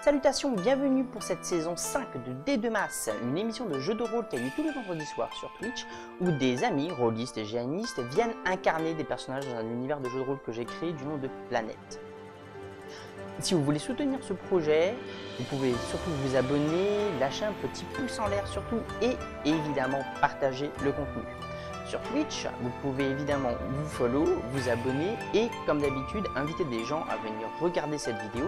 Salutations, bienvenue pour cette saison 5 de D2Mas, une émission de jeu de rôle qui a lieu tous les vendredis soirs sur Twitch, où des amis, rôlistes et géanistes viennent incarner des personnages dans un univers de jeu de rôle que j'ai créé du nom de Planète. Si vous voulez soutenir ce projet, vous pouvez surtout vous abonner, lâcher un petit pouce en l'air surtout, et évidemment partager le contenu. Sur Twitch, vous pouvez évidemment vous follow, vous abonner et comme d'habitude inviter des gens à venir regarder cette vidéo,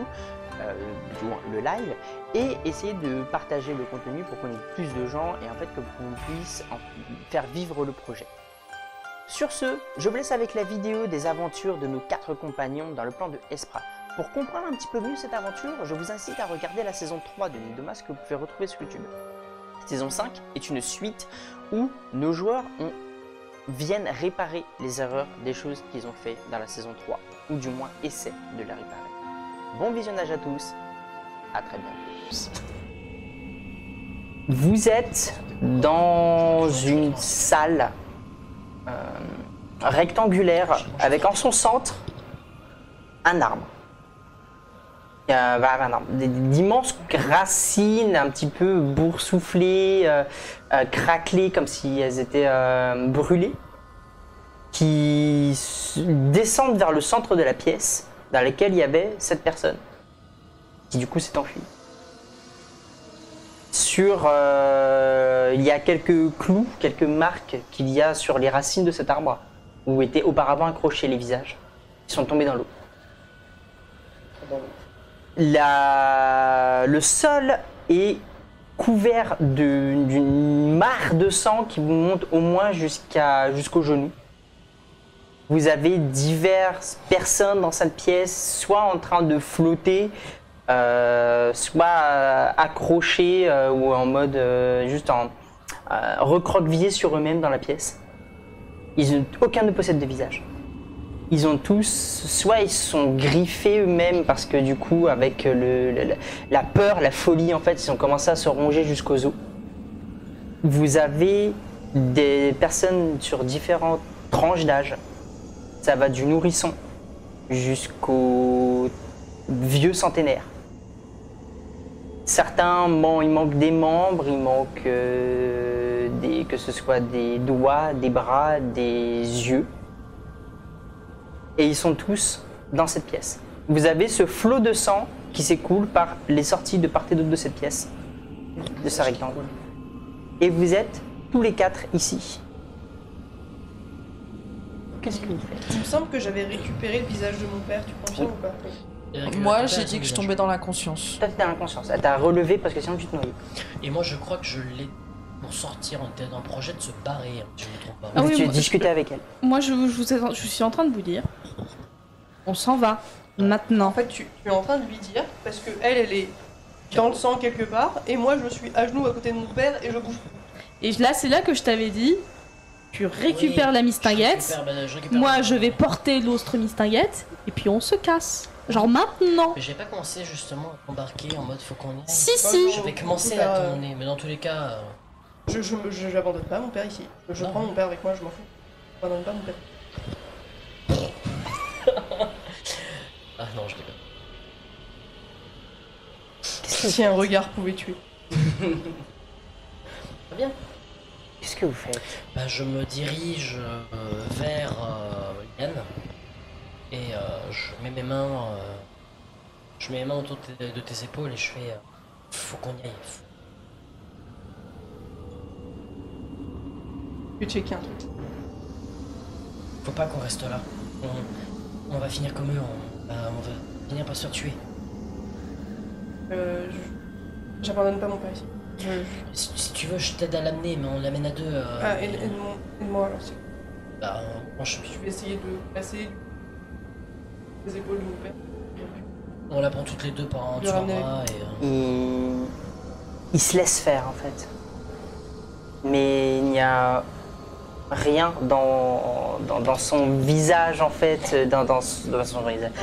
le live, et essayer de partager le contenu pour qu'on ait plus de gens et en fait que qu'on puisse faire vivre le projet. Sur ce, je vous laisse avec la vidéo des aventures de nos 4 compagnons dans le plan de Espra. Pour comprendre un petit peu mieux cette aventure, je vous incite à regarder la saison 3 de D2Mas que vous pouvez retrouver sur YouTube. Saison 5 est une suite où nos joueurs viennent réparer les erreurs des choses qu'ils ont fait dans la saison 3, ou du moins essaient de les réparer. Bon visionnage à tous, à très bientôt. Vous êtes dans une salle rectangulaire avec en son centre un arbre. D'immenses racines un petit peu boursouflées, craquelées comme si elles étaient brûlées, qui descendent vers le centre de la pièce dans laquelle il y avait cette personne, qui du coup s'est enfuie. Il y a quelques clous, quelques marques qu'il y a sur les racines de cet arbre, où étaient auparavant accrochés les visages, qui sont tombés dans l'eau. Le sol est couvert d'une mare de sang qui vous monte au moins jusqu'au genou. Vous avez diverses personnes dans cette pièce, soit en train de flotter, soit accrochés ou en mode recroquevillés sur eux-mêmes dans la pièce. Aucun ne possède de visage. Ils ont tous, soit ils sont griffés eux-mêmes parce que du coup avec la peur, la folie en fait, ils ont commencé à se ronger jusqu'aux os. Vous avez des personnes sur différentes tranches d'âge. Ça va du nourrisson jusqu'aux vieux centenaires. Certains, il manque des membres, il manque que ce soit des doigts, des bras, des yeux. Et ils sont tous dans cette pièce. Vous avez ce flot de sang qui s'écoule par les sorties de part et d'autre de cette pièce, de ce rectangle. Et vous êtes tous les 4 ici. Qu'est-ce que vous faites? Il me semble que j'avais récupéré le visage de mon père, tu confirmes ou pas? Moi, j'ai dit que je tombais dans l'inconscience. Toi, t'es dans l'inconscience. Elle t'a relevé parce que sinon tu te noyais. Et moi, je crois que je l'ai pour sortir. On était dans un projet de se barrer, si je ne me trompe pas. Ah oui, tu moi, discutais avec elle. Moi, je suis en train de vous dire. On s'en va. Maintenant. En fait, tu es en train de lui dire, parce que elle est dans le sang quelque part, et moi je suis à genoux à côté de mon père et je bouge. Et là, c'est là que je t'avais dit. Tu récupères la mistinguette. Moi, je vais porter l'autre mistinguette. Et puis on se casse. Genre maintenant. Mais j'ai pas commencé justement à embarquer en mode faut qu'on y aille. Si. Je vais commencer à tourner, mais dans tous les cas. J'abandonne pas mon père ici. Je prends mon père avec moi, je m'en fous. J'abandonne pas mon père. Ah non, je déconne. Si un regard pouvait tuer. Très bien. Qu'est-ce que vous faites? Bah, je me dirige vers Yann et je mets mes mains autour de tes épaules et je fais faut qu'on y aille. Je vais checker un truc. Faut pas qu'on reste là. On va finir comme eux, on va finir par se faire tuer. J'abandonne pas mon père ici. Si tu veux, je t'aide à l'amener, mais on l'amène à deux. Ah, aide-moi alors. Bah, moi je vais essayer de passer les épaules de mon père. On la prend toutes les deux par un dessus bras et. Il se laisse faire en fait. Mais il n'y a rien dans son visage en fait, dans son visage.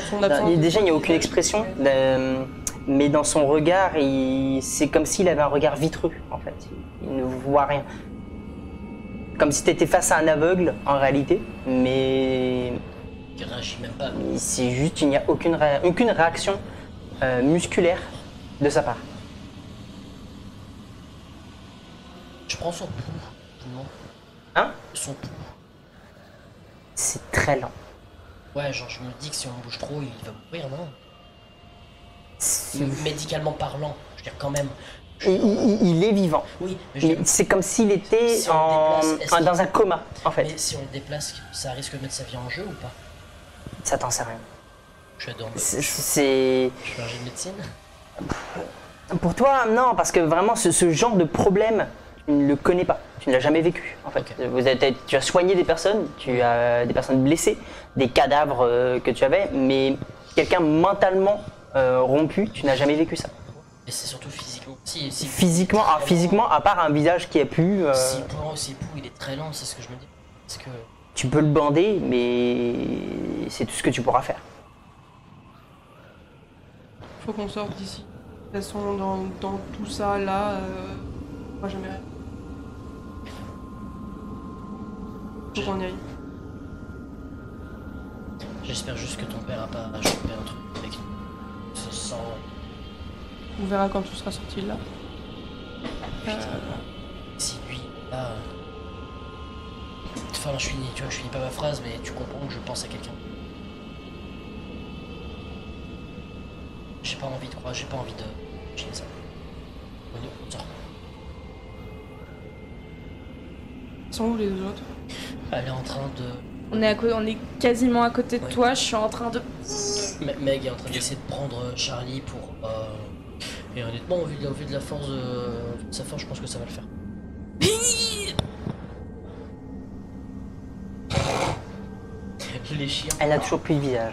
Déjà il n'y a aucune expression, mais dans son regard, c'est comme s'il avait un regard vitreux en fait. Il ne voit rien. Comme si tu étais face à un aveugle en réalité, mais Il réagit même pas. c'est juste, il n'y a aucune réaction musculaire de sa part. Je prends son pouls. Non. Hein? Son pouls. C'est très lent. Ouais, genre je me dis que si on bouge trop, il va mourir, non? C'est- Médicalement parlant, je veux dire quand même. Il est vivant. Oui, mais je veux Mais dire, c'est comme s'il était Si on le déplace, est-ce qu'il- dans un coma, en fait. mais si on le déplace, ça risque de mettre sa vie en jeu ou pas? Ça t'en sait rien. Je suis dans le... C'est... Je suis ingénieur de médecine. Pour toi, non, parce que vraiment, ce genre de problème, tu ne le connais pas. Tu ne l'as jamais vécu, en fait. Ok. Tu as soigné des personnes, tu as des personnes blessées, des cadavres que tu avais, mais quelqu'un mentalement rompu, tu n'as jamais vécu ça. Et c'est surtout physiquement. Si Physiquement, à part un visage qui a pu... Si le pouls il est très lent, c'est ce que je me dis. Parce que. Tu peux le bander, mais c'est tout ce que tu pourras faire. Faut qu'on sorte d'ici. De toute façon, dans tout ça, là, moi jamais rien. Faut qu'on y aille. J'espère juste que ton père a pas chopé un truc avec ce sang. On verra quand tu seras sorti de là. Si lui, là. Enfin, je finis pas ma phrase, mais tu comprends que je pense à quelqu'un. J'ai pas envie de croire, j'ai pas envie de chiner ça. On sort. Ils sont où les deux autres? Elle est en train de. On est quasiment à côté de Ouais. toi, je suis en train de... Meg est en train d'essayer de prendre Charlie pour. Et honnêtement, au vu de la force de sa force, je pense que ça va le faire. Les chiens. Elle n'a toujours plus de visage.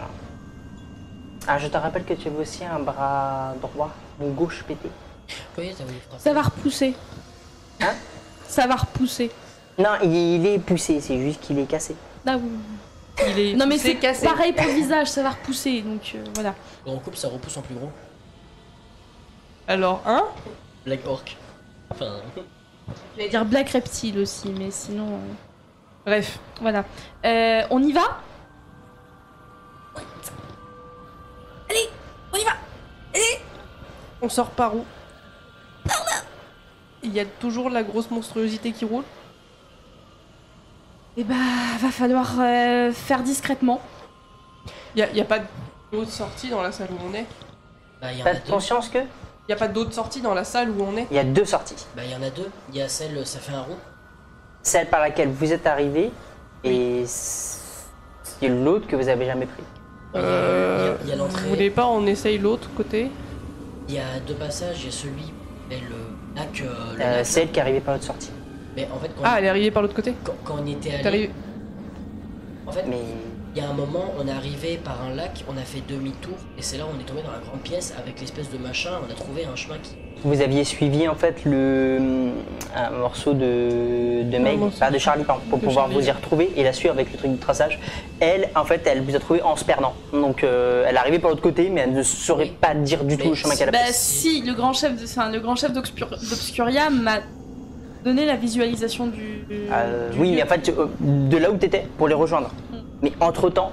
Ah, je te rappelle que tu avais aussi un bras droit, ou gauche pété. Oui, t'as voulu frapper. Ça va repousser. Hein? Ça va repousser. Non, il est poussé, c'est juste qu'il est cassé. Ah oui. Il est Non mais poussé, c'est cassé. pareil pour le visage, ça va repousser, donc voilà. On coupe, ça repousse en plus gros. Alors, hein? Black Orc. Enfin. Je vais dire Black Reptile aussi, mais sinon... Bref. voilà. On y va? Allez, on y va. On sort par où? Il y a toujours la grosse monstruosité qui roule. Eh bah, va falloir faire discrètement. Il y a pas d'autre sortie dans la salle où on est. Bah, il y en T'as a deux. conscience que Il y a pas d'autre sortie dans la salle où on est. il y a deux sorties. Bah, il y en a deux. Il y a celle, ça fait un rond. Celle par laquelle vous êtes arrivé et c'est l'autre que vous avez jamais pris. Il y a Vous l'entrée. voulez pas, on essaye l'autre côté? Il y a deux passages. Il y a celui et le lac. Le lac, Celle qui est arrivée par l'autre sortie. Mais en fait, quand, Ah, elle est arrivée par l'autre côté? quand on y était T'es allé. arrivé- En fait, Mais il y a un moment, on est arrivé par un lac, on a fait demi-tour, et c'est là où on est tombé dans la grande pièce avec l'espèce de machin, on a trouvé un chemin qui... vous aviez suivi en fait un morceau de Meg, morceau de Charlie pardon, pour de pouvoir Charlie. vous y retrouver et la suivre avec le truc de traçage. Elle, en fait, elle vous a trouvé en se perdant. Donc elle est arrivée par l'autre côté, mais elle ne saurait Oui. pas dire du tout Mais le chemin qu'elle a Bah pris. si, le grand chef d'Obscuria m'a donné la visualisation du Oui, lieu. mais en fait, de là où tu étais, pour les rejoindre. Mais entre-temps,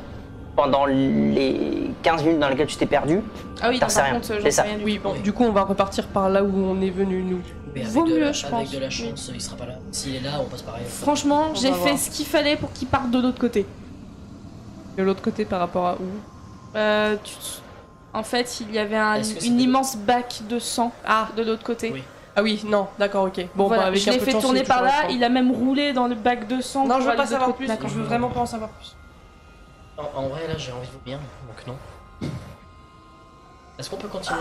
pendant les 15 minutes dans lesquelles tu t'es perdu, Ah oui, t'en non, sais par rien, contre, j'en c'est sais ça. rien du Oui, tout. bon, Oui. du coup, on va repartir par là où on est venu, nous. Mais Vaut mieux, je avec pense. de la chance, il sera pas là. S'il est là, on passe par ailleurs. Franchement, On j'ai va fait voir. ce qu'il fallait pour qu'il parte de l'autre côté. De l'autre côté par rapport à où? En fait, il y avait Est-ce que c'est une de- immense bac de sang de l'autre côté. Oui. Ah oui, non, d'accord, ok. Bon, Voilà, bah, avec je un l'ai peu de fait chance, tourner il est par toujours là, au fond. il a même roulé dans le bac de sang. Non, pour je veux aller pas de savoir l'autre plus. côté. Je veux vraiment pas en savoir plus. En vrai, là, j'ai envie de vous bien, donc non. Est-ce qu'on peut continuer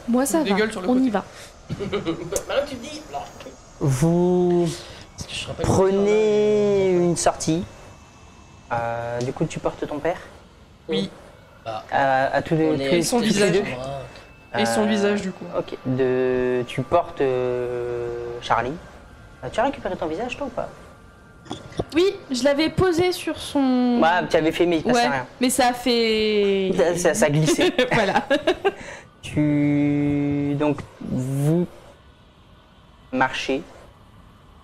Moi, ça va. Dégueule sur le On côté. y va. Maintenant que tu me dis, non. vous Parce que je rappelle prenez une sortie. Du coup, tu portes ton père Oui. Bah, à tous les on est son tous les visage. deux. Et son Euh, visage, du coup. Ok, tu portes Charlie. Tu as récupéré ton visage toi ou pas? Oui, je l'avais posé sur son. Ouais, tu avais fait mais il se passait Ouais, rien. mais ça a fait. Ça glissait. Voilà. Donc vous marchez.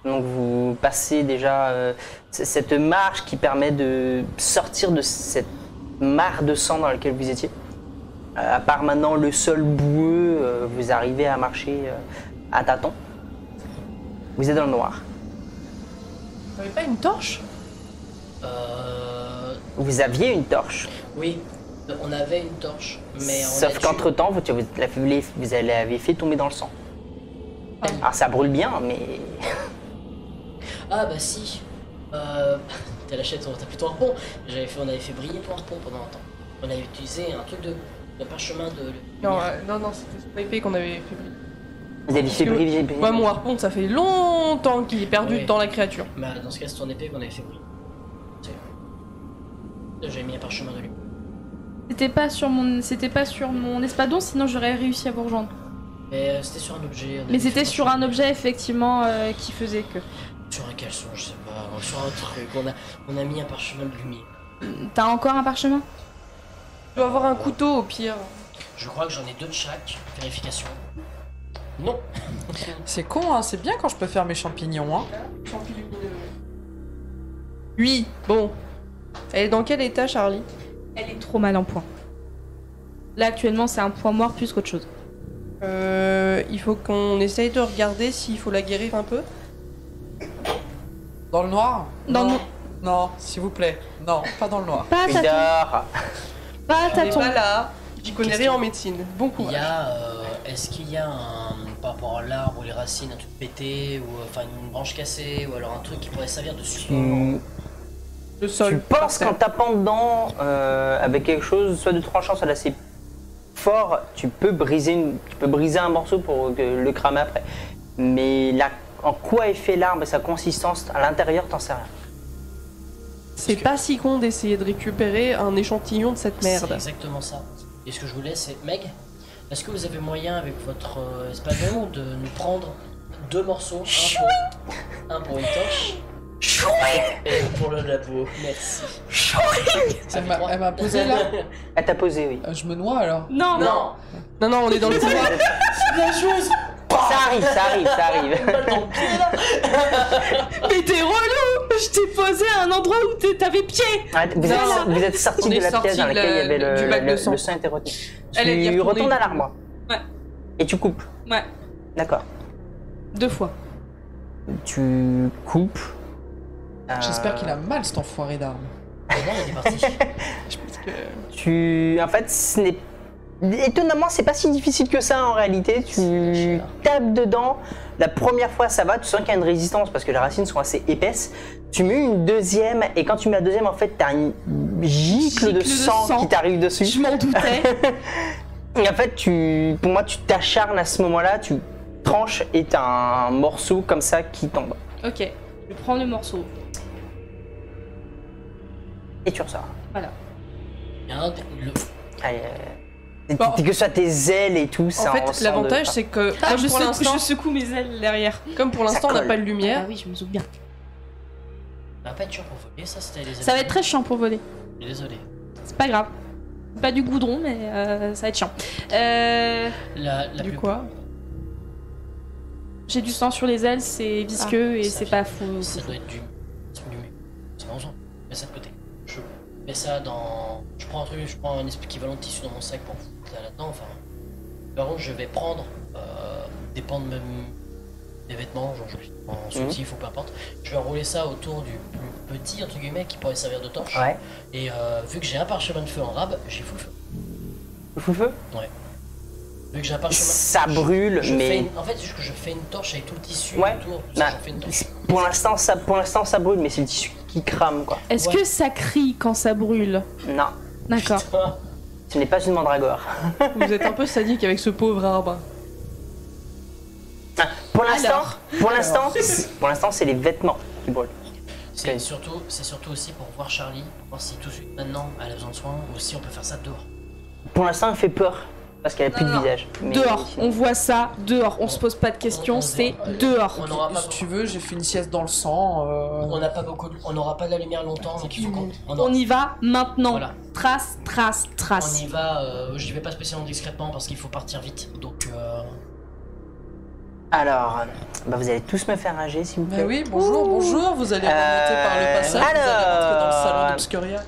Donc vous passez déjà cette marche qui permet de sortir de cette mare de sang dans laquelle vous étiez. À part maintenant le sol boueux, vous arrivez à marcher à tâtons. Vous êtes dans le noir. T'avais pas une torche? Vous aviez une torche. Oui, on avait une torche, mais Sauf qu'entre temps, vous l'avez fait tomber dans le sang. Alors ça brûle bien, mais. Ah bah si. T'as la chaîne, t'as plutôt un pont. On avait fait briller ton harpon pendant un temps. On avait utilisé un truc de parchemin de. Non, c'était sur l'épée qu'on avait fait briller. Vous avez fait briller. Ouais, mon harpon, ça fait longtemps qu'il est perdu Oui. dans la créature. Bah dans ce cas, c'est ton épée qu'on avait fait briller. J'ai mis un parchemin de lui. C'était pas sur mon espadon, sinon j'aurais réussi à vous rejoindre. Mais c'était sur un objet. Mais c'était sur un objet effectivement qui faisait que. Sur un caleçon, je sais pas. Sur un truc. On a mis un parchemin de lumière. T'as encore un parchemin? Je dois avoir un couteau au pire. Je crois que j'en ai 2 de chaque. Vérification. Non. C'est con, hein, c'est bien quand je peux faire mes champignons. Hein. Oui, bon. Elle est dans quel état, Charlie? Elle est trop mal en point. Là actuellement c'est un point mort plus qu'autre chose. Il faut qu'on essaye de regarder s'il faut la guérir un peu. Dans le noir? Dans non. le- Non, s'il vous plaît. Non, pas dans le noir. Pas à tâtons. Dehors. Pas à Elle est tâtons. pas là. J'y connais rien en médecine. Bon Il y courage. a. Est-ce qu'il y a par rapport à l'arbre ou les racines, un truc pété, ou enfin une branche cassée, ou alors un truc qui pourrait servir de support? Le sol. Tu penses par terre. qu'en tapant dedans avec quelque chose, soit de tranchant, soit d'assez fort, tu peux briser un morceau pour le cramer après. Mais en quoi est fait l'arbre et sa consistance à l'intérieur, t'en sais rien. C'est pas si con d'essayer de récupérer un échantillon de cette C'est merde. exactement ça. Et ce que je voulais, c'est Meg, est-ce que vous avez moyen avec votre espadon de nous prendre 2 morceaux, un pour une torche et pour le labo? Merci. Ça fait 3. Elle m'a posé là. Elle t'a posé, oui. Je me noie alors. Non. Non. Non, on est dans le couloir. La chose. Ça arrive. Une balle dans le pied là. Mais t'es relou. Je t'ai posé à un endroit où t'avais pied. Ah, vous êtes sorti On de est la sorti pièce dans de laquelle il y avait du bac de le sang. sang était retenu. Elle est y Tu retournée. retournes à l'armoire. Ouais. Et tu coupes. Ouais. D'accord. 2 fois. Tu coupes. J'espère qu'il a mal cet enfoiré d'arme. Et là, il est parti. En fait, ce n'est. Étonnamment, c'est pas si difficile que ça en réalité. Tu tapes dedans. La première fois, ça va. Tu sens qu'il y a une résistance parce que les racines sont assez épaisses. Tu mets une deuxième et quand tu mets la deuxième, en fait, t'as une gicle de sang qui t'arrive dessus. Je m'en doutais. Et en fait, pour moi, tu t'acharnes à ce moment-là. Tu tranches et t'as un morceau comme ça qui tombe. Ok. Je prends le morceau. Et tu ressors. Voilà. Il y a Allez, Bon. que ce soit tes ailes et tout, ça En fait, ressemble l'avantage, de- c'est que Ah, comme je, pour secoue, l'instant, je secoue mes ailes derrière. comme pour l'instant, on n'a colle. pas de lumière. Ah oui, je me souviens bien. Ça va pas être chiant pour voler, ça c'était les Ça va être très chiant pour voler. Désolé. C'est pas grave. Pas du goudron, mais ça va être chiant. La Du plus- quoi? J'ai du sang sur les ailes, c'est visqueux et ça c'est vient- pas fou. Ça doit être du c'est bon, mets ça de côté. Je mets ça dans. Je prends un truc, je prends un équivalent de tissu dans mon sac pour foutre ça là-dedans. Enfin. Par contre, je vais prendre des pans de des vêtements, genre en soutif ou peu importe. Je vais enrouler ça autour du plus petit entre guillemets qui pourrait servir de torche. Ouais. Et vu que j'ai un parchemin de feu en rab, j'ai fou le feu. Le feu. Vu que j'ai un parchemin. Ça brûle, mais En fait, c'est juste que je fais une torche avec tout le tissu Ouais. autour. Bah, J'en fais une torche. pour l'instant, ça brûle, mais c'est le tissu qui crame, quoi. Est-ce Ouais. que ça crie quand ça brûle? Non, D'accord. ce n'est pas une mandragore. Vous êtes un peu sadique avec ce pauvre arbre. Pour l'instant, c'est les vêtements qui brûlent. C'est surtout aussi pour voir Charlie, pour voir si tout de suite maintenant elle a besoin de soins ou si on peut faire ça dehors. Pour l'instant, elle fait peur parce qu'elle a plus de Non. visage. Mais Dehors, sinon- on voit ça, dehors. On se pose pas de questions, c'est dehors. On n'aura pas, Si tu veux, j'ai fait une sieste dans le sang. on n'a pas beaucoup, on n'aura pas de la lumière longtemps, donc il faut qu'on On y va maintenant. Voilà. Trace, trace, on trace. y va. Je vais pas spécialement discrètement parce qu'il faut partir vite. Donc Alors, bah, vous allez tous me faire un jet, s'il vous plaît. Mais oui, bonjour, bonjour. Vous allez remonter par le passage. Vous allez rentrer dans le salon d'Obscuria.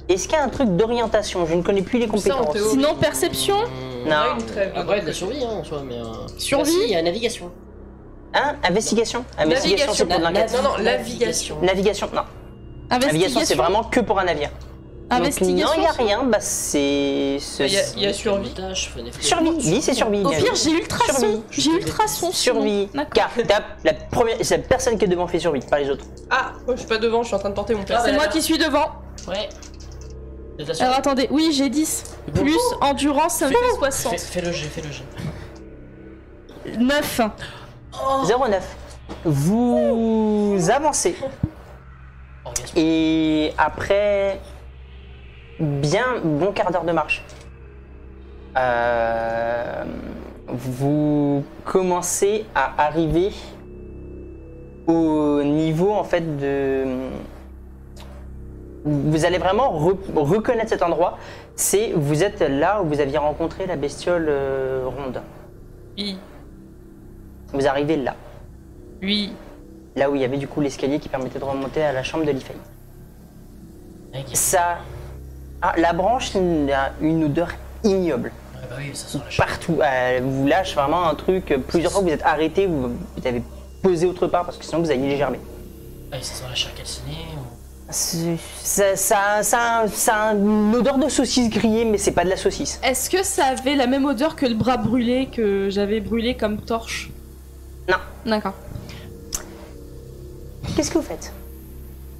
Est-ce qu'il y a un truc d'orientation? Je ne connais plus les Ça, en compétences. théorie. Sinon, perception, On a une trêve de Après, notre de la côté. survie, hein, en soi, mais. Survie. Ah, si, il y a navigation. Hein? Investigation? Investigation, c'est pour de l'enquête. Non, non, navigation. Navigation, non. Navigation, c'est vraiment que pour un navire. Donc, Investigation. non, il n'y a rien, bah c'est... Il y a survie. Survie, oui, c'est survie. Au bien pire, vu. j'ai ultrason. Survie. J'ai ultrason. Survie. D'accord. Car c'est la personne qui est devant fait survie, pas les autres. Ah, moi je suis pas devant, je suis en train de porter mon Ah, perso. C'est bah, moi là. qui suis devant. Ouais. C'est de la Alors survie. attendez, oui, j'ai 10. Bon. Plus endurance, ça me fait Fais 60. fais le jet, fais le jet. 9. 09. Vous avancez. Orgasme. Et après bien bon quart d'heure de marche, vous commencez à arriver au niveau en fait de... Vous allez vraiment reconnaître cet endroit. Vous êtes là où vous aviez rencontré la bestiole ronde. Oui. Vous arrivez là. Oui. Là où il y avait du coup l'escalier qui permettait de remonter à la chambre de l'Ifei. Ok. Ça... Ah, la branche a une odeur ignoble. Ouais, bah oui, ça sent la chair. Partout. Elle vous lâche vraiment un truc. Plusieurs fois vous êtes arrêté, vous avez posé autre part parce que sinon vous alliez germer. Ouais, ça sent la chair calcinée. Ça a une odeur de saucisse grillée, mais c'est pas de la saucisse. Est-ce que ça avait la même odeur que le bras brûlé que j'avais brûlé comme torche? Non. D'accord. Qu'est-ce que vous faites?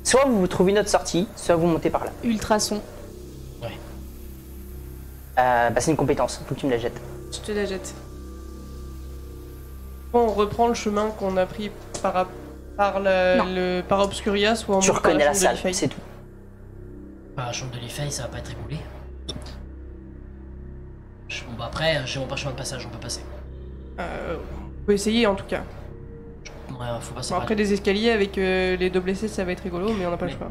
Soit vous trouvez une autre sortie, soit vous montez par là. Ultrason. C'est une compétence, faut que tu me la jettes. Je te la jette. Bon, on reprend le chemin qu'on a pris par Non. par Obscuria, soit on Tu monte par reconnais la chambre de salle, l'Ifei. c'est tout. Bah, la chambre de l'Ifei, ça va pas être écoulé. Bon, bah après, j'ai mon parchemin de passage, on peut passer. On peut essayer en tout cas. Ouais, faut passer Bon, par après des escaliers avec les deux blessés, ça va être rigolo, mais on n'a pas le Mais- choix.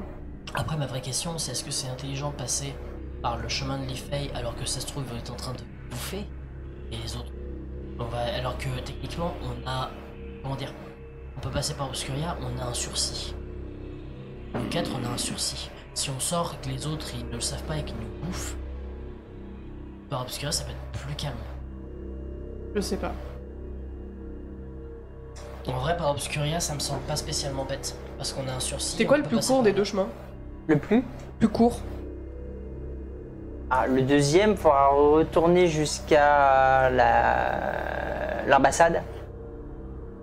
Après, ma vraie question, c'est est-ce que c'est intelligent de passer par le chemin de l'Ifei alors que ça se trouve, ils vont être en train de bouffer et les autres alors que techniquement, on a. Comment dire? On peut passer par Obscuria, on a un sursis. Nous 4, on a un sursis. Si on sort et que les autres ils ne le savent pas et qu'ils nous bouffent, par Obscuria, ça peut être plus calme. Je sais pas. En vrai, par Obscuria, ça me semble pas spécialement bête parce qu'on a un sursis. C'est on quoi le peut plus passer court par des là. deux chemins? Le plus? Plus court. Ah, le deuxième, il faudra retourner jusqu'à l'ambassade.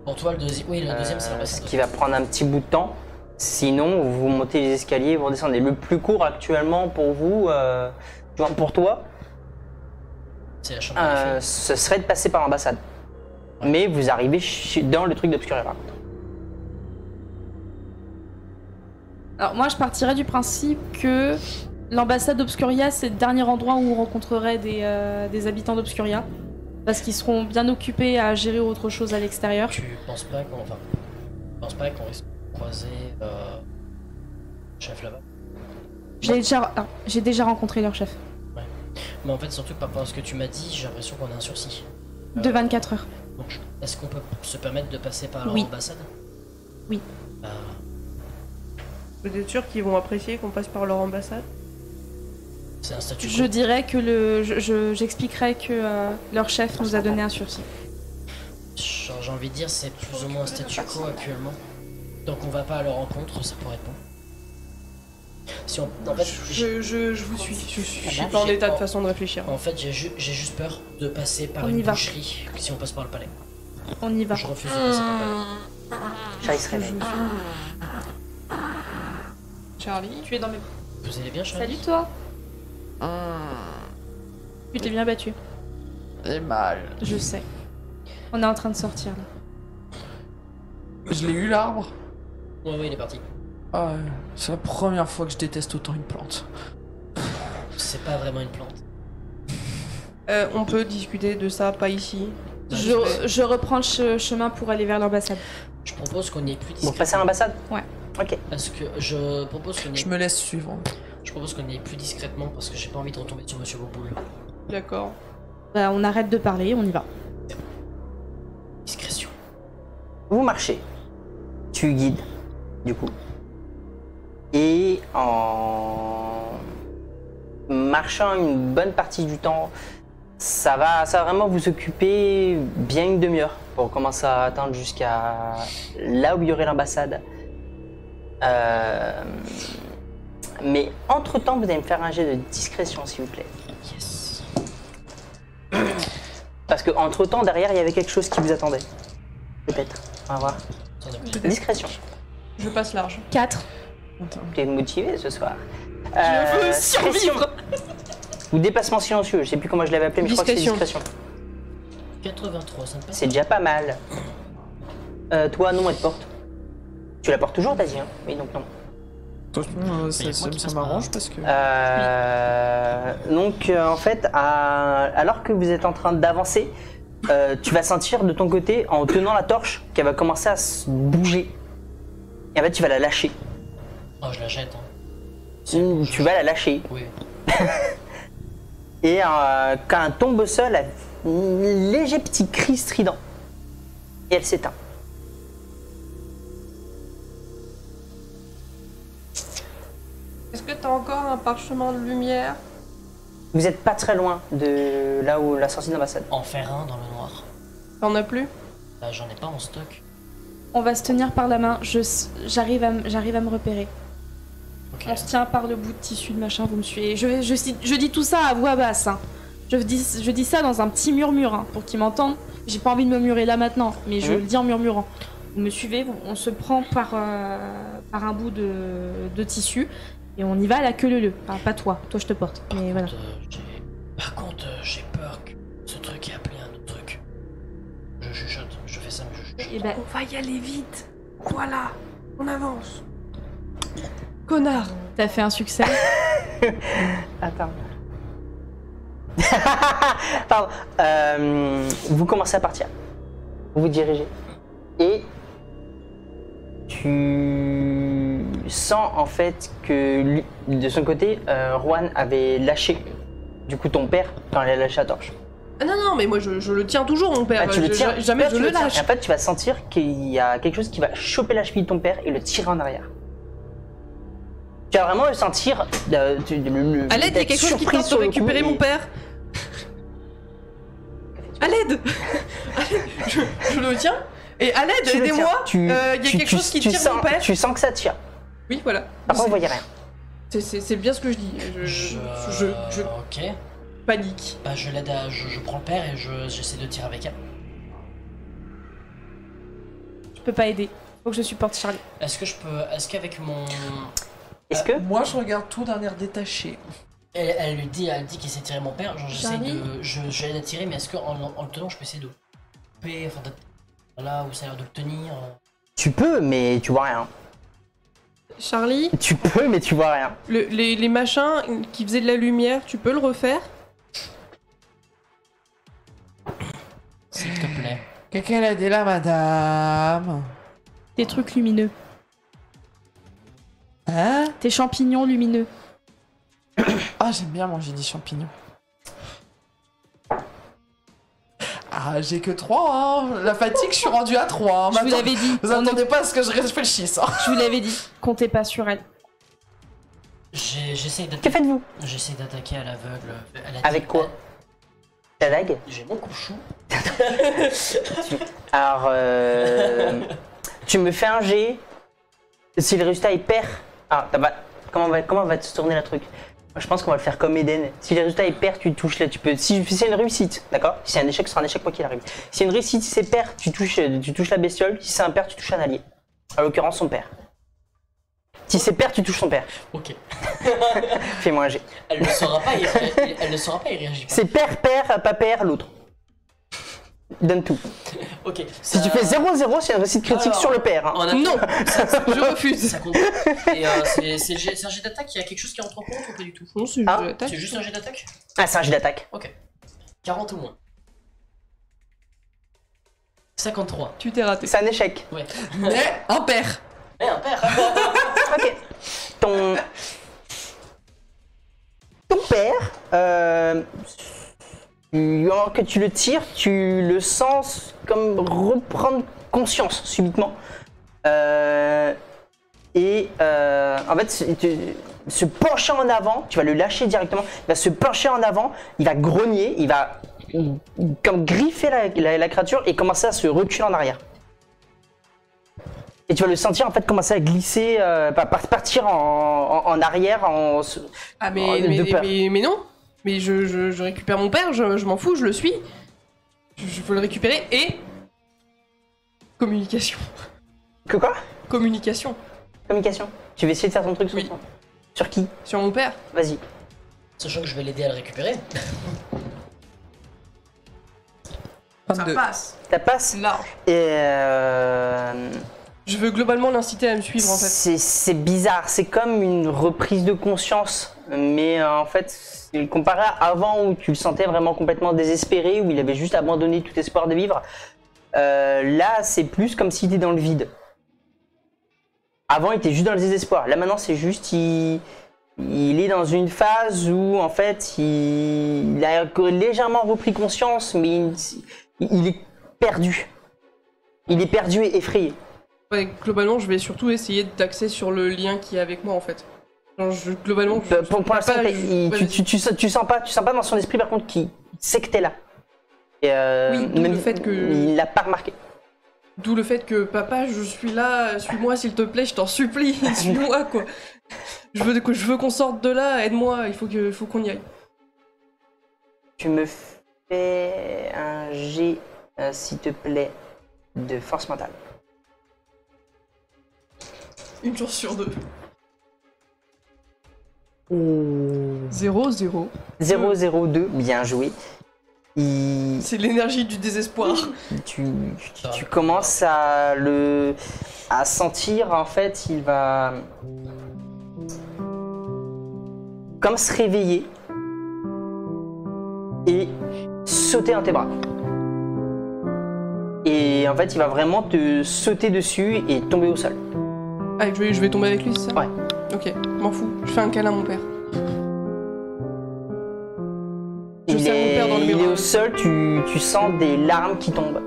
Pour toi, le deuxième. Oui, le deuxième, c'est la Ce base. qui va prendre un petit bout de temps. Sinon, vous montez les escaliers, vous redescendez. Le plus court actuellement pour vous, pour toi, C'est la chambre de l'Ifei. ce serait de passer par l'ambassade. Mais vous arrivez dans le truc d'Obscuria par contre. Alors moi, je partirais du principe que l'ambassade d'Obscuria, c'est le dernier endroit où on rencontrerait des habitants d'Obscuria. Parce qu'ils seront bien occupés à gérer autre chose à l'extérieur. Tu penses pas qu'on risque de croiser chef là-bas? J'ai déjà rencontré leur chef. Mais en fait, surtout par rapport à ce que tu m'as dit, j'ai l'impression qu'on a un sursis. De 24 heures. Donc, est-ce qu'on peut se permettre de passer par leur Oui. ambassade? Oui. Vous êtes sûr qu'ils vont apprécier qu'on passe par leur ambassade? C'est un statut Je dirais que j'expliquerai que leur chef nous a donné un sursis. Genre, j'ai envie de dire, c'est plus ou moins un statu quo actuellement. Donc, on va pas à leur rencontre, ça pourrait être bon. Si on... En fait, Je vous suis. Je suis pas en état de façon de réfléchir. en fait, j'ai juste peur de passer par On une y va. boucherie si on passe par le palais. On y va. Je refuse de passer par le palais. Charlie se réveille. Charlie? Tu es dans mes... Vous allez bien, Charlie? Salut toi. Tu t'es bien battu. J'ai mal. Je sais. On est en train de sortir là. Je l'ai eu l'arbre. Ouais, il est parti. Ah, ouais. C'est la première fois que je déteste autant une plante. C'est pas vraiment une plante. On peut discuter de ça, pas ici. Je reprends le chemin pour aller vers l'ambassade. Je propose qu'on y ait plus Vous discrètement. passez à l'ambassade? Ouais. Ok. Parce que je propose qu'on y ait... Je me laisse suivre. Je propose qu'on y aille plus discrètement parce que j'ai pas envie de retomber sur Monsieur Boboul. D'accord. Bah, on arrête de parler, on y va. Discrétion. Vous marchez. Tu guides, du coup. Et marchant une bonne partie du temps, ça va vraiment vous occuper bien une demi-heure pour commencer à atteindre jusqu'à là où il y aurait l'ambassade. Mais entre-temps, vous allez me faire un jet de discrétion, s'il vous plaît. Yes. Parce que entre-temps, derrière, il y avait quelque chose qui vous attendait. Peut-être. On va voir. Attendez, Discrétion. Je passe large. 4. Tu es motivé ce soir. Je veux survivre. Ou dépassement silencieux, je sais plus comment je l'avais appelé, mais je crois que c'est discrétion. 83, ça ne passe C'est déjà pas mal. Toi, non, elle te porte. Tu la portes toujours, t'as dit, hein? Oui, donc non. Ça m'arrange parce que. Donc, en fait, alors que vous êtes en train d'avancer, tu vas sentir de ton côté, en tenant la torche, qu'elle va commencer à se bouger. Et en fait, tu vas la lâcher. Oh, je la jette. Hein. Tu vas la lâcher. Oui. Et quand elle tombe au sol, elle fait un léger petit cri strident. Et elle s'éteint. Est-ce que t'as encore un parchemin de lumière? Vous n'êtes pas très loin de là où la sortie de l'ambassade. En faire un dans le noir. T'en as plus? Bah, j'en ai pas en stock. On va se tenir par la main. J'arrive à me repérer. Ok. On se tient par le bout de tissu de machin, vous me suivez. Je dis tout ça à voix basse. Hein. Je dis ça dans un petit murmure hein, pour qu'ils m'entendent. J'ai pas envie de me murmurer là maintenant, mais je le dis en murmurant. Vous me suivez, on se prend par un bout de tissu et on y va à la queue leu. Enfin, pas toi, toi je te porte. Mais voilà. Par contre, j'ai peur que ce truc ait appelé un autre truc. Je chuchote, je fais ça, mais je chuchote. Et ben, On va y aller vite. Voilà, on avance. Connard. t'as fait un succès. Attends. Pardon. Vous commencez à partir. Vous vous dirigez. Et tu sens en fait que lui, de son côté, Juan avait lâché du coup ton père quand elle a lâché la torche. Ah non, mais moi je le tiens toujours, mon père. Ah, tu le tiens. Jamais Toi, je tu le tiens. lâche. Et en fait, tu vas sentir qu'il y a quelque chose qui va choper la cheville de ton père et le tirer en arrière. Tu vas vraiment le sentir. À l'aide, il y a quelque chose qui tente de récupérer mon père. À l'aide. Je le tiens. Et à l'aide, Tu le aidez-moi. tiens. Il y a quelque chose qui tire mon père. Tu sens que ça tire. Oui, voilà. Après, vous voyez rien. C'est bien ce que je dis. Je Ok. panique. Bah, je l'aide à. Je prends le père et j'essaie de tirer avec elle. Je peux pas aider. Faut que je supporte Charlie. Est-ce que je peux. Est-ce qu'avec mon. Est-ce que Moi, je regarde tout d'un air détaché. Elle dit qu'il essaie de tirer mon père, genre j'essaie Charlie de. Je l'aide à tirer, mais est-ce qu'en le tenant, je peux essayer de. Enfin, là où ça a l'air de le tenir. tu peux, mais tu vois rien. Charlie, Tu peux, mais tu vois rien. les machins qui faisaient de la lumière, tu peux le refaire? S'il te plaît. Quelqu'un l'a aidé là, madame. Des trucs lumineux. Hein? Tes champignons lumineux. Ah, j'aime bien manger des champignons. Ah, j'ai que 3, hein. La fatigue, je suis rendue à 3. Hein. Je vous l'avais dit. Vous attendez pas à ce que je réfléchisse. Hein. Je vous l'avais dit. Comptez pas sur elle. J'essaie Que d'attaquer. faites-vous J'essaie d'attaquer à l'aveugle. Avec quoi? Ta dague? J'ai mon couchou. Alors, tu me fais un jet. Si le résultat il perd. Ah, comment va se tourner le truc? Moi, je pense qu'on va le faire comme Eden. Si le résultat il perd, tu touches là. Tu peux. Si c'est une réussite, d'accord? Si c'est un échec, ce sera un échec quoi qu'il arrive. Si c'est une réussite, si c'est perd, tu touches la bestiole. Si c'est un perd, tu touches un allié. En l'occurrence, son père. Si c'est perd, tu touches son père. Ok. Fais-moi un jet. Elle ne saura pas, elle ne saura pas, il réagit pas. C'est perd, pas perd, l'autre. Donne tout. Ok. Si tu fais 0-0, c'est une réussite critique Alors, sur le père. Hein. On a Non, je refuse. Ça compte. Et c'est un jet d'attaque, il y a quelque chose qui rentre en compte ou pas du tout? Non, c'est Ah, C'est juste un jet d'attaque? Ah, c'est un jet d'attaque. Ok. 40 ou moins. 53. Tu t'es raté. C'est un échec. Ouais. Mais un père. Eh, un père. Ok. Ton père, alors que tu le tires, tu le sens comme reprendre conscience subitement. En fait, se pencher en avant, tu vas le lâcher directement, il va se pencher en avant, il va grogner, il va comme griffer la créature et commencer à se reculer en arrière. Et tu vas le sentir en fait commencer à glisser, partir en arrière, Ah de peur. mais non. Mais je récupère mon père, je m'en fous, je le suis. Je peux le récupérer et... Communication. Que quoi? Communication. Communication. Tu veux essayer de faire ton truc sur Oui. toi? Sur qui? Sur mon père. Vas-y. Sachant que je vais l'aider à le récupérer. Ça 22. passe. Ça passe. Large. Et Je veux globalement l'inciter à me suivre en fait. c'est bizarre, c'est comme une reprise de conscience, mais en fait, comparé à avant où tu le sentais vraiment complètement désespéré, où il avait juste abandonné tout espoir de vivre, là c'est plus comme s'il était dans le vide. Avant il était juste dans le désespoir, là maintenant c'est juste il est dans une phase où en fait il a légèrement repris conscience, mais il est perdu. Il est perdu et effrayé. Ouais, globalement, je vais surtout essayer d'axer sur le lien qui est avec moi en fait. Genre, globalement, Pour l'instant, papa, tu sens pas dans son esprit par contre qu'il sait que t'es là. Et Oui, d'où le fait que- il l'a pas remarqué. D'où le fait que papa, je suis là, suis-moi s'il te plaît, je t'en supplie, suis-moi quoi. Je veux qu'on sorte de là, aide-moi, il faut qu'on y aille. Tu me fais un jet, s'il te plaît, de force mentale. Une chance sur deux. 0-0. 002, bien joué. C'est l'énergie du désespoir. Tu commences à sentir, en fait, il va comme se réveiller et sauter dans tes bras. Et en fait, il va vraiment te sauter dessus et tomber au sol. Ah, je vais tomber avec lui, c'est ça? Ouais. Ok, m'en fous. Je fais un câlin à mon père. Je Il serre mon père dans le est bras. au sol, tu sens des larmes qui tombent.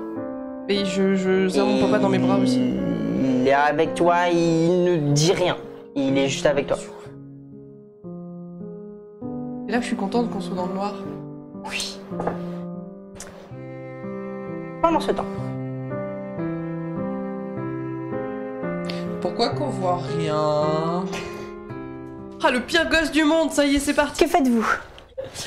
Et je serre mon papa dans mes bras aussi. Il est avec toi, il ne dit rien. Il est juste avec toi. Et là, je suis contente qu'on soit dans le noir. Oui. Pendant ce temps, Pourquoi qu'on voit rien? Ah, le pire gosse du monde, ça y est, c'est parti. que faites-vous?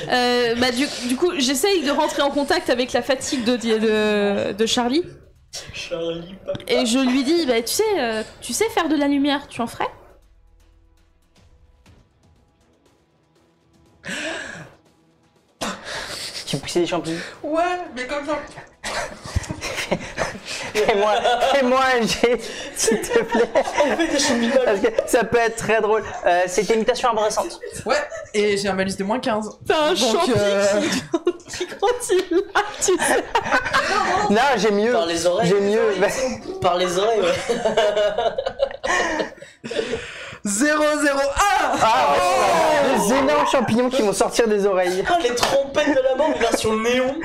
Bah, du coup, j'essaye de rentrer en contact avec la fatigue de Charlie. Charlie, papa. Et je lui dis, bah, tu sais faire de la lumière, tu en ferais? Tu pousses des champignons? Ouais, mais comme ça. Fais-moi un jet, s'il te plaît. Parce que ça peut être très drôle. C'est une imitation arborescente. Ouais, et j'ai un malus de moins 15. T'as un Donc, champignon qui continue là, tu sais. Non, j'ai mieux. Par les oreilles. J'ai mieux. Par les oreilles, ouais. 0, 0, 1. Ah ouais, des énormes champignons qui vont sortir des oreilles. Ah, les trompettes de la bande version néon.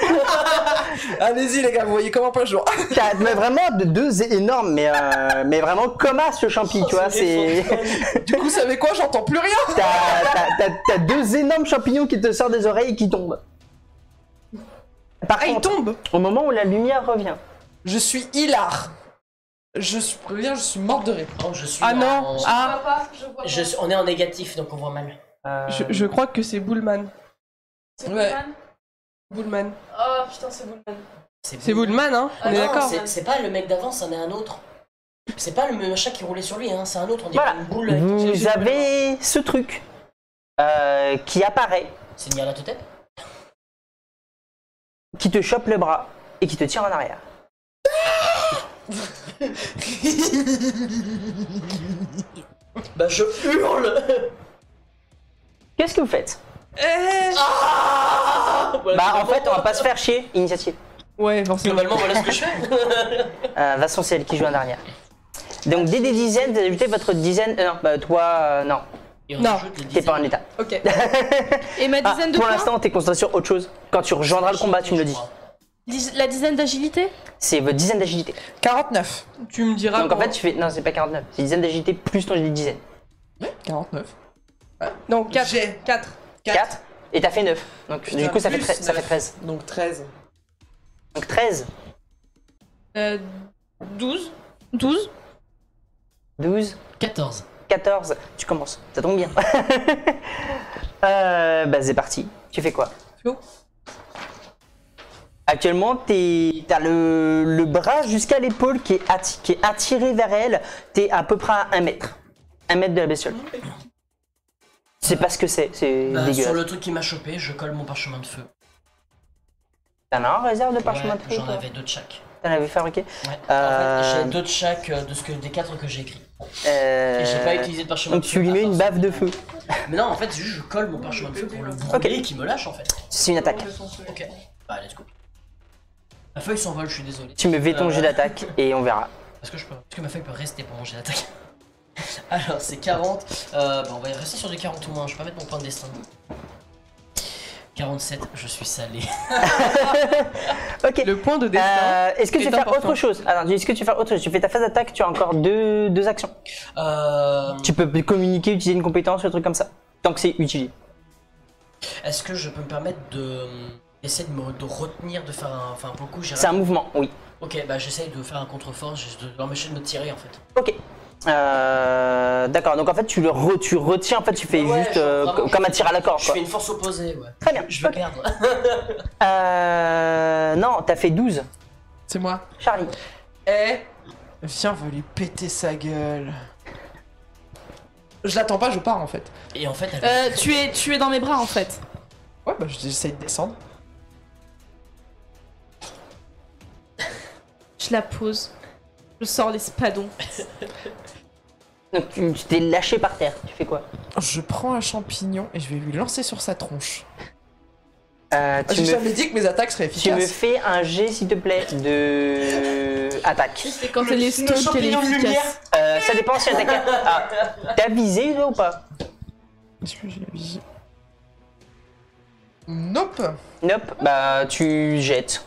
Allez-y les gars, vous voyez comment pas le jour. Mais vraiment deux énormes, mais vraiment comme à ce champi, tu vois. C'est Du coup, vous savez quoi, j'entends plus rien. t'as deux énormes champignons qui te sortent des oreilles et qui tombent. Par Ah, il contre, tombe. au moment où la lumière revient, Je suis hilar. Je suis morte de rire. Oh, je suis Ah en- non. Ah, Papa, je vois. On est en négatif, donc on voit mal. je crois que c'est Bullman. C'est Ouais. Bullman. Bullman. Oh putain, c'est Bullman. C'est Bullman, hein. On Ah est non, d'accord. C'est pas le mec d'avant, c'en est un autre. C'est pas le machin qui roulait sur lui, hein, c'est un autre, on dirait voilà, une boule avec vous avez ce truc qui apparaît, C'est une à tête. qui te chope le bras et qui te tire en arrière. Bah je hurle. Qu'est-ce que vous faites? Voilà, Bah en globalement, fait, on va pas se faire chier. Initiative. Ouais, forcément. Globalement, voilà ce que je fais. Vincent, c'est elle qui joue en dernière. Donc dès des dizaines, vous ajoutez votre dizaine. Non, bah toi, non. Et on Non, ajoute les T'es pas en dizaines. état. Ok. Et ma Ah, dizaine de pour quoi? l'instant, t'es concentré sur autre chose. Quand tu rejoindras le combat, tu me le dis. La dizaine d'agilité? C'est votre dizaine d'agilité. 49. Tu me diras. Donc en quand- fait, tu fais. Non, c'est pas 49. C'est dizaine d'agilité plus ton dizaine. Ouais, 49. Non, 4. J'ai 4. 4. Et t'as fait 9. Donc Putain, du coup, ça fait, plus ça fait 13. Donc 13. Donc 13, 12. 12. 12, 14. 14. Tu commences. Ça tombe bien. Bah, c'est parti. Tu fais quoi? Flo. Actuellement, t'as le bras jusqu'à l'épaule qui est attiré vers elle. T'es à peu près à 1 mètre. 1 mètre de la bestiole. C'est pas ce que c'est Bah, sur dégueulasse. le truc qui m'a chopé, je colle mon parchemin de feu. T'en as un réserve de parchemin de Ouais, feu? j'en toi avais 2 de chaque. T'en avais fabriqué? Ouais. En fait, j'ai 2 de chaque des 4 que j'ai écrits. Et j'ai pas utilisé de parchemin Donc de feu. tu lui mets à une part baffe de ça. feu. Mais non, en fait, c'est juste je colle mon parchemin de feu pour le brûler et qu'il me lâche en fait. C'est une attaque. Ok. Bah, let's go. Ma feuille s'envole, je suis désolé. Tu me fais ton jet d'attaque et on verra. Est-ce que ma feuille peut rester pour mon jet d'attaque? Alors, c'est 40. Bah, on va rester sur du 40 ou moins. Je vais pas mettre mon point de destin. 47, je suis salé. Ok. Le point de destin. Est-ce que tu est veux faire important. autre chose? Alors, est-ce que tu veux faire autre chose? Tu fais ta phase d'attaque, tu as encore deux actions. Tu peux communiquer, utiliser une compétence, un truc comme ça. Tant que c'est utilisé. Est-ce que je peux me permettre de essayer de retenir, de faire un. Enfin, pour le coup, j'ai. C'est un mouvement, oui. Ok, bah j'essaye de faire un contre-force, de l'empêcher de me tirer en fait. Ok. D'accord, donc en fait tu retiens, en fait tu fais Ouais, juste genre, vraiment, comme un tir à la corde Je quoi. fais une force opposée, ouais. Très bien. Je vais Ok. perdre. Non, t'as fait 12. C'est moi. Charlie. Eh, viens, on va lui péter sa gueule. Je l'attends pas, je pars en fait. Et en fait, elle... Tu es dans mes bras en fait. Ouais, bah j'essaye de descendre. Je la pose. Je sors l'espadon. Donc tu t'es lâché par terre, tu fais quoi? Je prends un champignon et je vais lui lancer sur sa tronche. Tu J'ai me jamais dit que mes attaques seraient Tu me efficaces. fais un jet, s'il te plaît, de attaque. C'est quand elle est stone qu'elle est efficace. Ça dépend si l'attaque. Ah, t'as visé toi, ou pas? Est-ce que j'ai visé? Nope. Nope, bah tu jettes.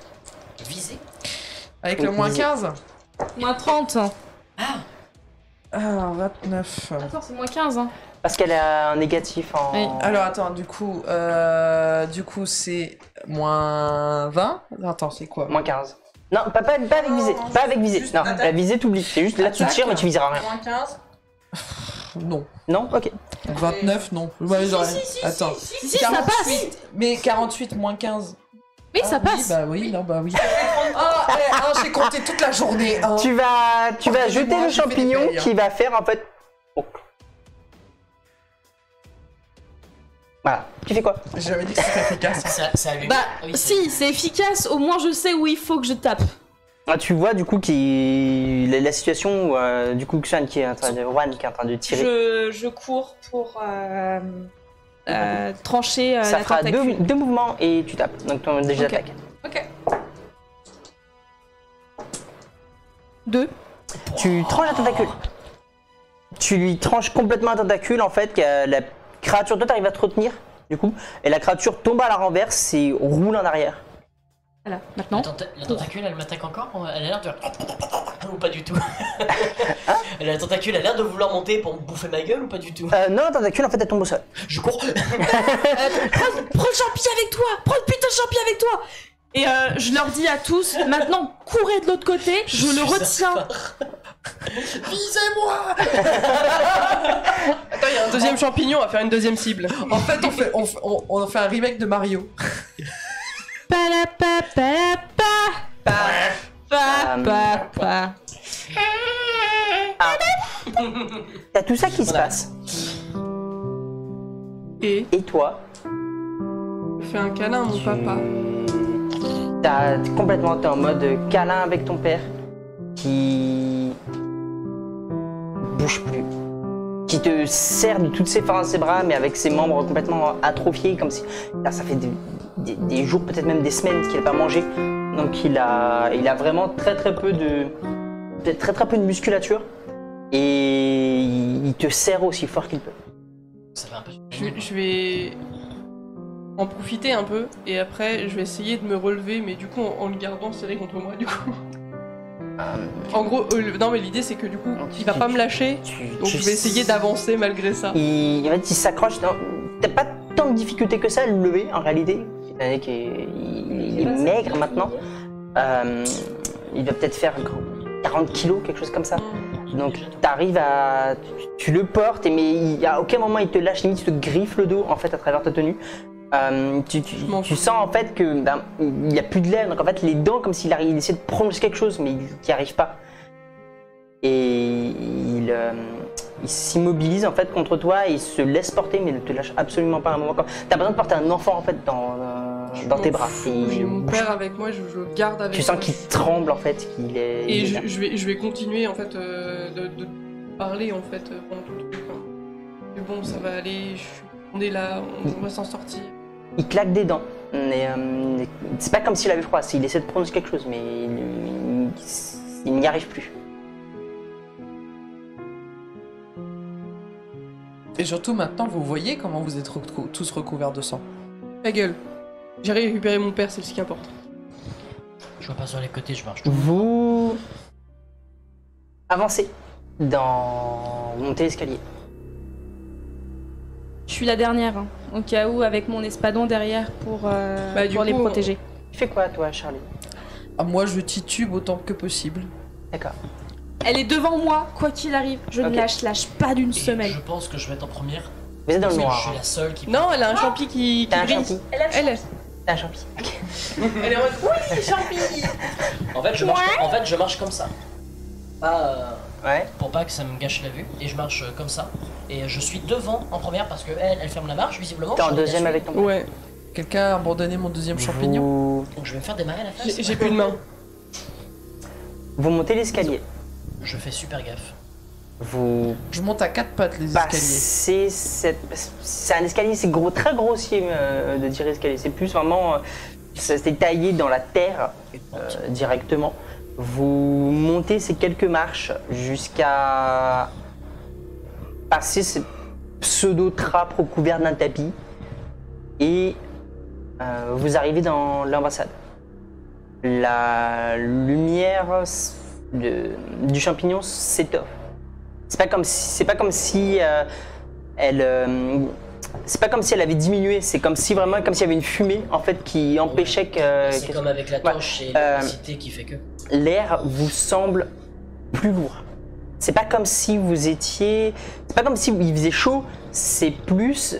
visé. Avec le moins Visé. 15. Moins 30. Ah, 29. Attends, c'est moins 15. Hein. Parce qu'elle a un négatif en. Oui. Alors attends, du coup c'est moins 20. Attends, c'est quoi? Moins 15. Non, pas avec visée. Non, Pas avec visée. juste Non, attaque. la visée t'oublies. C'est juste là tu Attaque. tires mais tu viseras rien. Moins 15. Non. Non? Ok. 29, non. Ouais, j'aurais- Attends. Si, ça passe. Mais 48 moins 15. Oui, ça Ah passe. Bah oui, non, bah oui. J'ai compté toute la journée. hein. Tu vas jeter Pardonnez-moi, le je fais des champignon payes, hein. qui va faire en fait. Oh. Voilà. Tu fais quoi? J'avais dit que c'était efficace. Ça allume. Bah, Ah oui, c'est- si, c'est efficace. Au moins, je sais où il faut que je tape. Ah, tu vois du coup la situation où du coup Xuan qui est en train de Juan qui est en train de tirer. Je cours pour trancher Ça la fera tentacule. deux mouvements et tu tapes. Donc ton déjà Ok. attaque. Ok. 2. Tu tranches la tentacule. Tu lui tranches complètement la tentacule en fait. Que la créature, toi t'arrives à te retenir du coup. Et la créature tombe à la renverse et roule en arrière. Voilà, maintenant. La tentacule, elle m'attaque encore? Elle a l'air de... Ou pas du tout? La tentacule a l'air de vouloir monter pour me bouffer ma gueule ou pas du tout? Non, la tentacule en fait elle tombe au sol. Je cours. Prends le champi avec toi. Prends le putain de champi avec toi. Et je leur dis à tous, maintenant, courez de l'autre côté. Je le retiens. Visez-moi! Attends, il y a un deuxième champignon, on va faire une deuxième cible. En fait, on fait un remake de Mario. Pa. T'as tout ça qui se passe. Et Et toi, je fais un câlin à mon papa. t'es en mode câlin avec ton père qui bouge plus, qui te serre de toutes ses forces dans ses bras mais avec ses membres complètement atrophiés comme si là, ça fait des jours peut-être même des semaines qu'il n'a pas mangé, donc il a vraiment très peu de musculature et il te serre aussi fort qu'il peut. Ça fait un peu... Je vais en profiter un peu et après je vais essayer de me relever mais du coup en le gardant serré contre moi du coup. En gros, non mais l'idée c'est que du coup, il va pas me lâcher, donc tu je vais essayer d'avancer malgré ça. En fait, il s'accroche. T'as pas tant de difficulté que ça à le lever en réalité. Étant donné qu'il est maigre maintenant. Il va peut-être faire 40 kilos, quelque chose comme ça. Donc t'arrives à. Tu le portes, mais à aucun moment il te lâche, limite il te griffe le dos en fait à travers ta tenue. Tu sens en fait que il n'y a plus de lèvres, donc en fait les dents comme s'il essaie de prononcer quelque chose mais il n'y arrive pas. Et il s'immobilise en fait contre toi et il se laisse porter mais ne te lâche absolument pas à un moment. T'as besoin de porter un enfant en fait dans tes bras. J'ai mon père avec moi, je le garde avec moi. Tu sens qu'il tremble en fait, qu'il est. Et je vais continuer en fait de parler en fait pendant tout le truc. Mais bon, ça va aller, on est là, on va s'en sortir. Il claque des dents. Mais c'est pas comme s'il avait froid, il essaie de prononcer quelque chose, mais il n'y arrive plus. Et surtout maintenant, vous voyez comment vous êtes tous recouverts de sang. Ta gueule. J'ai récupéré mon père, c'est ce qui importe. Je vois pas sur les côtés, je marche. Vous avancez dans. Vous montez l'escalier. Je suis la dernière, hein, au cas où, avec mon espadon derrière pour les protéger. Tu fais quoi toi, Charlie? Ah, moi, je titube autant que possible. D'accord. Elle est devant moi, quoi qu'il arrive. Je ne lâche pas d'une semelle. Je pense que je vais être en première. Vous êtes dans le Parce que noir. je suis la seule qui. Non, elle a un champi qui T'as un brille. champi. T'as un champi. Ok. Elle est en mode oui, champi. En fait, je marche comme ça. Pas. Ouais. Pour pas que ça me gâche la vue. Et je marche comme ça. Et je suis devant en première parce que elle ferme la marche, visiblement. T'es en je deuxième la avec suis. ton père. Ouais, Quelqu'un a abandonné mon deuxième champignon. Donc je vais me faire démarrer la face. j'ai plus de main. Vous montez l'escalier. Je fais super gaffe. Vous Je monte à 4 pattes les escaliers. passez c'est un escalier, c'est gros, très grossier de dire escalier. C'est plus vraiment, c'est taillé dans la terre directement. Vous montez ces quelques marches jusqu'à passer ces pseudo-trappes recouvertes d'un tapis et vous arrivez dans l'ambassade. La lumière du champignon s'étoffe. C'est pas comme si elle avait diminué. C'est comme si vraiment, comme s'il y avait une fumée en fait qui empêchait que. C'est comme avec la torche et l'électricité qui fait que. L'air vous semble plus lourd. C'est pas comme si vous étiez. C'est pas comme si il faisait chaud. C'est plus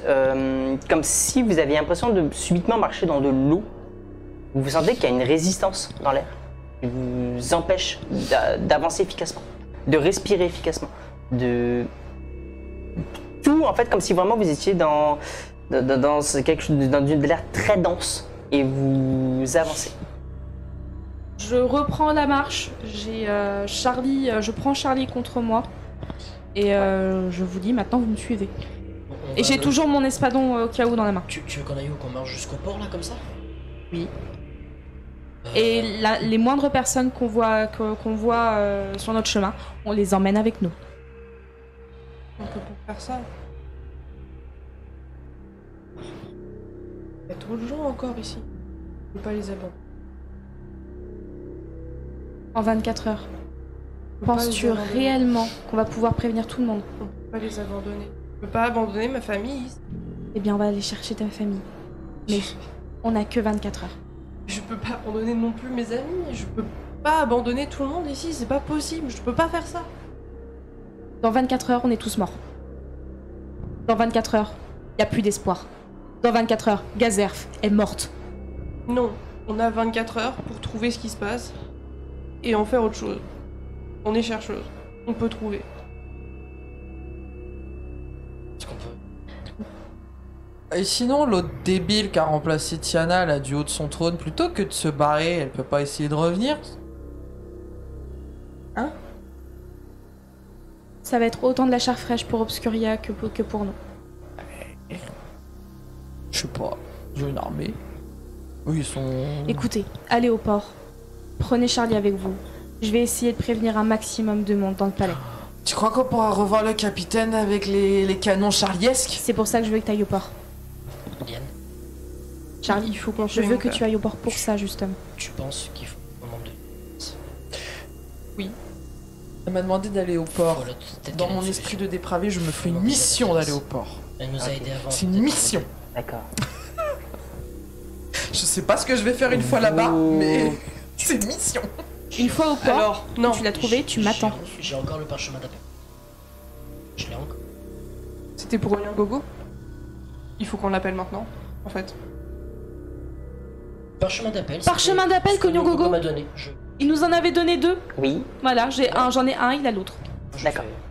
comme si vous aviez l'impression de subitement marcher dans de l'eau. Vous sentez qu'il y a une résistance dans l'air qui vous empêche d'avancer efficacement, de respirer efficacement, de tout en fait comme si vraiment vous étiez dans quelque chose, dans de l'air très dense et vous avancez. Je reprends la marche. J'ai Charlie. Je prends Charlie contre moi. Et je vous dis maintenant, vous me suivez. Et j'ai toujours mon espadon au cas où dans la main. Tu veux qu'on aille où? Qu'on marche jusqu'au port là comme ça? Oui. Et les moindres personnes qu'on voit sur notre chemin, on les emmène avec nous. On peut pas faire ça. Il y a trop de gens encore ici. On peut pas les abandonner. En 24 heures. On peut pas Penses-tu les abandonner. réellement qu'on va pouvoir prévenir tout le monde? On peut pas les abandonner. Je peux pas abandonner ma famille. Eh bien, on va aller chercher ta famille. Mais on n'a que 24 heures. Je peux pas abandonner non plus mes amis. Je peux pas abandonner tout le monde ici. C'est pas possible. Je peux pas faire ça. Dans 24 heures, on est tous morts. Dans 24 heures, il n'y a plus d'espoir. Dans 24 heures, Gazerf est morte. Non. On a 24 heures pour trouver ce qui se passe et en faire autre chose. On est chercheuse. On peut trouver. Est-ce qu'on peut? Et sinon, l'autre débile qui a remplacé Tiana là du haut de son trône, plutôt que de se barrer, elle peut pas essayer de revenir? Hein? Ça va être autant de la chair fraîche pour Obscuria que pour nous. Je sais pas. Ils ont une armée. Oui, ils sont. Écoutez, allez au port. Prenez Charlie avec vous. Je vais essayer de prévenir un maximum de monde dans le palais. Tu crois qu'on pourra revoir le capitaine avec les canons charliesques? C'est pour ça que je veux que tu ailles au port. Diane, Charlie, Il faut qu'on je veux que tu ailles au port pour ça, justement. tu penses qu'il faut un membre de... Elle m'a demandé d'aller au port. Voilà, peut-être Dans qu'elle a mon une esprit solution. de dépravé, je me fais une Comment mission vous avez d'aller au fait port. Elle nous a Ok. aidés avant. C'est une peut-être mission. D'accord. Je sais pas ce que je vais faire une fois là-bas, Ouh. mais c'est une mission. Une fois au port, Alors, non. tu l'as trouvé, tu m'attends. J'ai encore le parchemin d'appel. Je l'ai encore. C'était pour Onyan Gogo. Il faut qu'on l'appelle maintenant, en fait. Parchemin d'appel. Parchemin d'appel qu'Onyan Gogo m'a donné. Il nous en avait donné 2. Oui, Voilà, j'en ai un, il a l'autre. Je D'accord. fais-